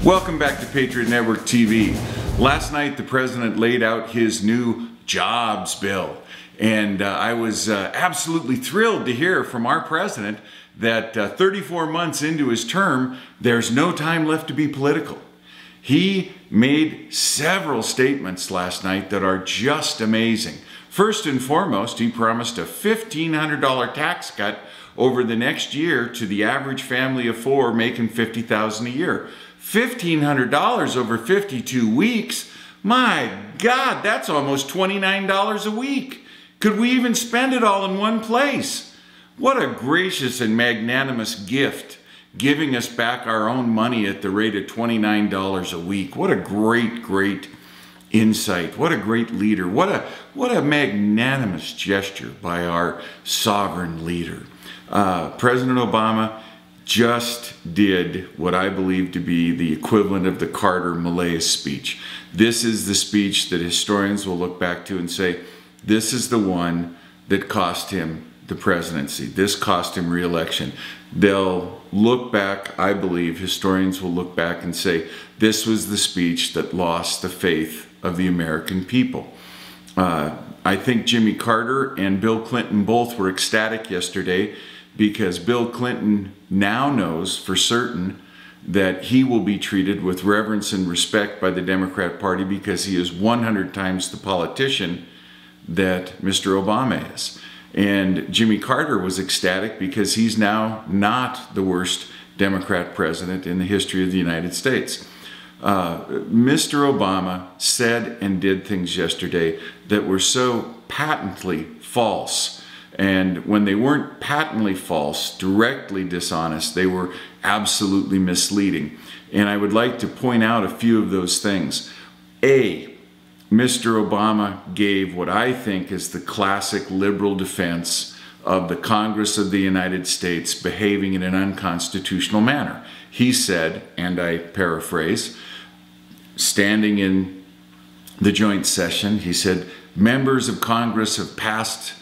Welcome back to Patriot Network TV. Last night, the president laid out his new jobs bill, and I was absolutely thrilled to hear from our president that 34 months into his term, there's no time left to be political. He made several statements last night that are just amazing. First and foremost, he promised a $1,500 tax cut over the next year to the average family of four making $50,000 a year. $1,500 over 52 weeks? My God, that's almost $29 a week. Could we even spend it all in one place? What a gracious and magnanimous gift, giving us back our own money at the rate of $29 a week. What a great insight. What a great leader. What a magnanimous gesture by our sovereign leader. President Obama just did what I believe to be the equivalent of the Carter Malaise speech. This is the speech that historians will look back to and say, this is the one that cost him the presidency. This cost him re-election. They'll look back, I believe, historians will look back and say, this was the speech that lost the faith of the American people. I think Jimmy Carter and Bill Clinton both were ecstatic yesterday, because Bill Clinton now knows for certain that he will be treated with reverence and respect by the Democrat Party because he is 100 times the politician that Mr. Obama is. And Jimmy Carter was ecstatic because he's now not the worst Democrat president in the history of the United States. Mr. Obama said and did things yesterday that were so patently false. And when they weren't patently false, directly dishonest, they were absolutely misleading. And I would like to point out a few of those things. A, Mr. Obama gave what I think is the classic liberal defense of the Congress of the United States behaving in an unconstitutional manner. He said, and I paraphrase, standing in the joint session, he said, members of Congress have passed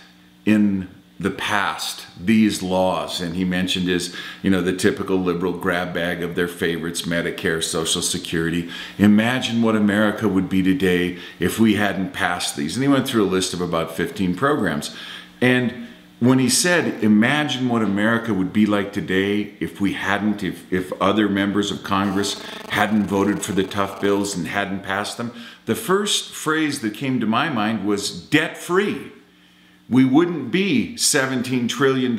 in the past these laws, and he mentioned his, the typical liberal grab bag of their favorites, Medicare, Social Security. Imagine what America would be today if we hadn't passed these. And he went through a list of about 15 programs. And when he said, imagine what America would be like today if we hadn't, if other members of Congress hadn't voted for the tough bills and hadn't passed them, the first phrase that came to my mind was debt-free. We wouldn't be $17 trillion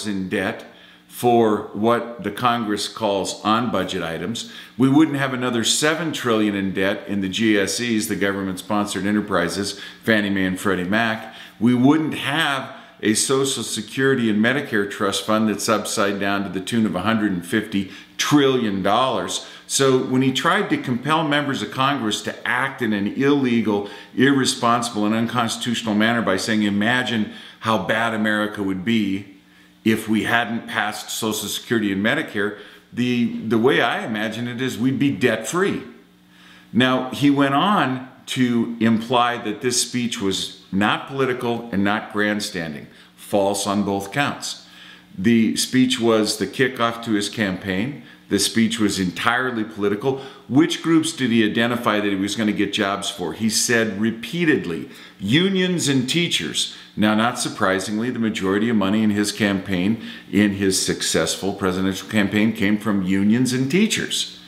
in debt for what the Congress calls on-budget items. We wouldn't have another $7 trillion in debt in the GSEs, the government-sponsored enterprises, Fannie Mae and Freddie Mac. We wouldn't have a Social Security and Medicare trust fund that's upside down to the tune of $150 trillion. So when he tried to compel members of Congress to act in an illegal, irresponsible, and unconstitutional manner by saying, imagine how bad America would be if we hadn't passed Social Security and Medicare, the way I imagine it is we'd be debt-free. Now, he went on to imply that this speech was not political and not grandstanding. False on both counts. The speech was the kickoff to his campaign. The speech was entirely political. Which groups did he identify that he was going to get jobs for? He said repeatedly, unions and teachers. Now, not surprisingly, the majority of money in his campaign, in his successful presidential campaign, came from unions and teachers.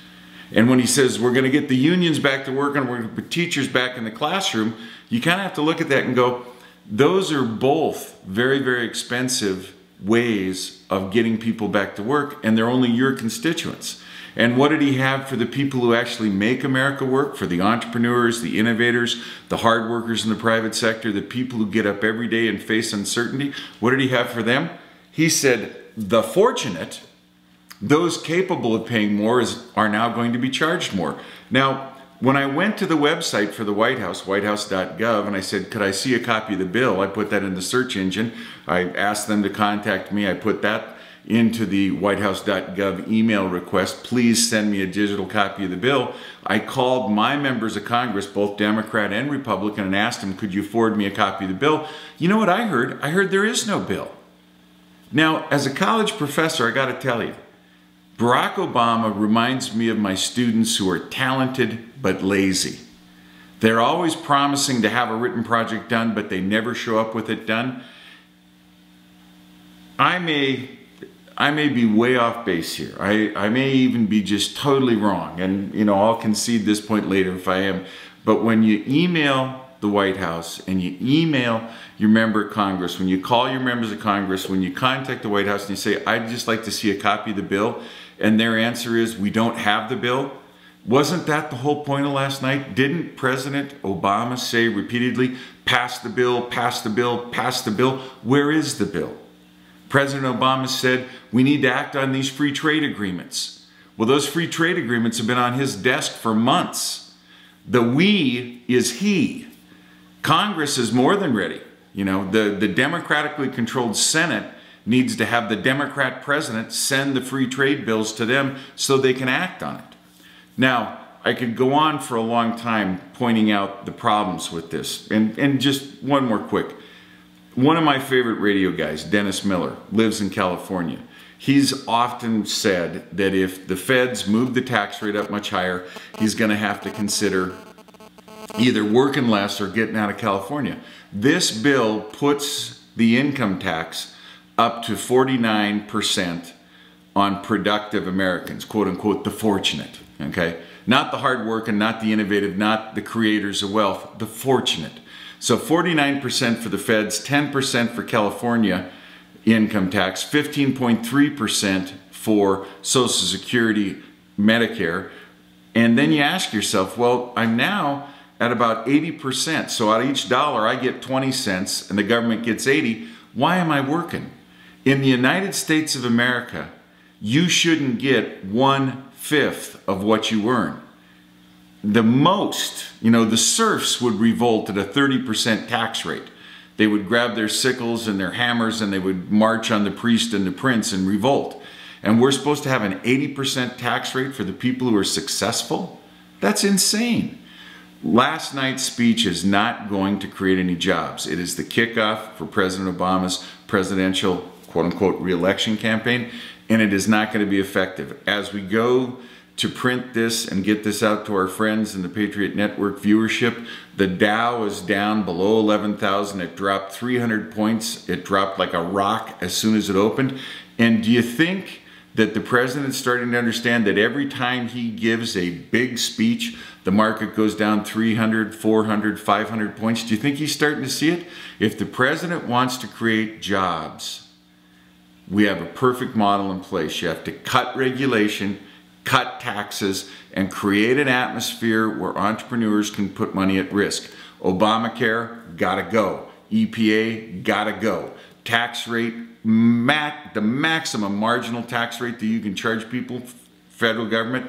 And when he says we're going to get the unions back to work and we're going to put teachers back in the classroom, you kind of have to look at that and go, those are both very expensive ways of getting people back to work, and they're only your constituents. And what did he have for the people who actually make America work, for the entrepreneurs, the innovators, the hard workers in the private sector, the people who get up every day and face uncertainty? What did he have for them? He said, the fortunate, those capable of paying more are now going to be charged more. Now, when I went to the website for the White House, whitehouse.gov, and I said, could I see a copy of the bill? I put that in the search engine. I asked them to contact me. I put that into the whitehouse.gov email request. Please send me a digital copy of the bill. I called my members of Congress, both Democrat and Republican, and asked them, could you forward me a copy of the bill? You know what I heard? I heard there is no bill. Now, as a college professor, I got to tell you, Barack Obama reminds me of my students who are talented but lazy. They're always promising to have a written project done, but they never show up with it done. I may be way off base here. I may even be just totally wrong. And, you know, I'll concede this point later if I am. But when you email the White House and you email your member of Congress, when you call your members of Congress, when you contact the White House and you say, I'd just like to see a copy of the bill, and their answer is, we don't have the bill. Wasn't that the whole point of last night? Didn't President Obama say repeatedly, pass the bill, pass the bill, pass the bill? Where is the bill? President Obama said, we need to act on these free trade agreements. Well, those free trade agreements have been on his desk for months. The we is he. Congress is more than ready. You know, the democratically controlled Senate needs to have the Democrat president send the free trade bills to them so they can act on it. Now, I could go on for a long time pointing out the problems with this. And just one more quick. One of my favorite radio guys, Dennis Miller, lives in California. He's often said that if the feds move the tax rate up much higher, he's going to have to consider either working less or getting out of California. This bill puts the income tax up to 49% on productive Americans, quote unquote, the fortunate, okay? Not the hardworking, not the innovative, not the creators of wealth, the fortunate. So 49% for the feds, 10% for California income tax, 15.3% for Social Security, Medicare. And then you ask yourself, well, I'm now at about 80%. So out of each dollar, I get 20 cents and the government gets 80. Why am I working? In the United States of America, you shouldn't get 1/5 of what you earn. The most, you know, the serfs would revolt at a 30% tax rate. They would grab their sickles and their hammers and they would march on the priest and the prince and revolt. And we're supposed to have an 80% tax rate for the people who are successful? That's insane. Last night's speech is not going to create any jobs. It is the kickoff for President Obama's presidential, quote-unquote, re-election campaign, and it is not going to be effective. As we go to print this and get this out to our friends in the Patriot Network viewership, the Dow is down below 11,000. It dropped 300 points. It dropped like a rock as soon as it opened. And do you think that the president's starting to understand that every time he gives a big speech, the market goes down 300, 400, 500 points? Do you think he's starting to see it? If the president wants to create jobs, we have a perfect model in place. You have to cut regulation, cut taxes, and create an atmosphere where entrepreneurs can put money at risk. Obamacare, gotta go. EPA, gotta go. Tax rate, the maximum marginal tax rate that you can charge people, federal government,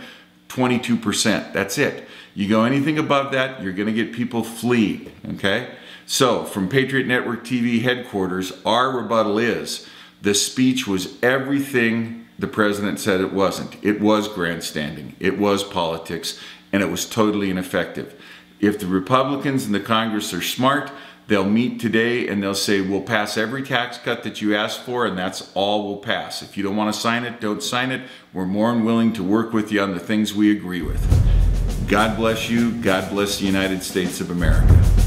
22%. That's it. You go anything above that, you're gonna get people flee, okay? So, from Patriot Network TV headquarters, our rebuttal is, the speech was everything the president said it wasn't. It was grandstanding, it was politics, and it was totally ineffective. If the Republicans in the Congress are smart, they'll meet today and they'll say, we'll pass every tax cut that you asked for, and that's all we'll pass. If you don't want to sign it, don't sign it. We're more than willing to work with you on the things we agree with. God bless you. God bless the United States of America.